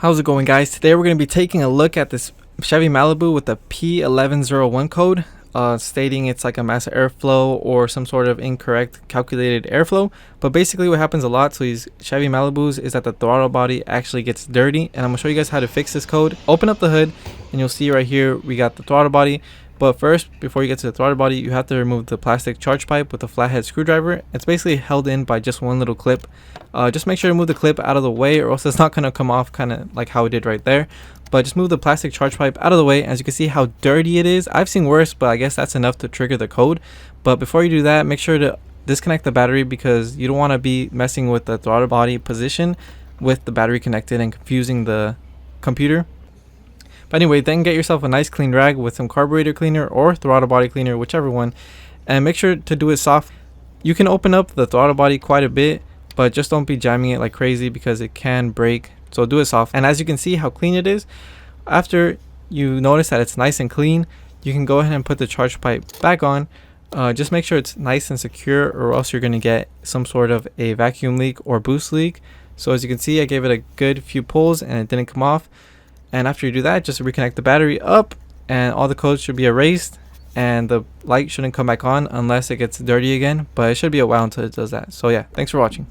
How's it going, guys? Today we're going to be taking a look at this Chevy Malibu with the P1101 code, stating it's like a mass airflow or some sort of incorrect calculated airflow. But basically what happens a lot to these Chevy Malibus is that the throttle body actually gets dirty, and I'm going to show you guys how to fix this code. Open up the hood and you'll see right here we got the throttle body. But first, before you get to the throttle body, you have to remove the plastic charge pipe with a flathead screwdriver. It's basically held in by just one little clip. Just make sure to move the clip out of the way, or else it's not going to come off kind of like how it did right there. But just move the plastic charge pipe out of the way. As you can see how dirty it is. I've seen worse, but I guess that's enough to trigger the code. But before you do that, make sure to disconnect the battery, because you don't want to be messing with the throttle body position with the battery connected and confusing the computer. But anyway, then get yourself a nice clean rag with some carburetor cleaner or throttle body cleaner, whichever one, and make sure to do it soft. You can open up the throttle body quite a bit, but just don't be jamming it like crazy because it can break. So do it soft. And as you can see how clean it is, after you notice that it's nice and clean, you can go ahead and put the charge pipe back on. Just make sure it's nice and secure, or else you're going to get some sort of a vacuum leak or boost leak. So as you can see, I gave it a good few pulls and it didn't come off. And after you do that, just reconnect the battery up and all the codes should be erased, and the light shouldn't come back on unless it gets dirty again, but it should be a while until it does that. So yeah, thanks for watching.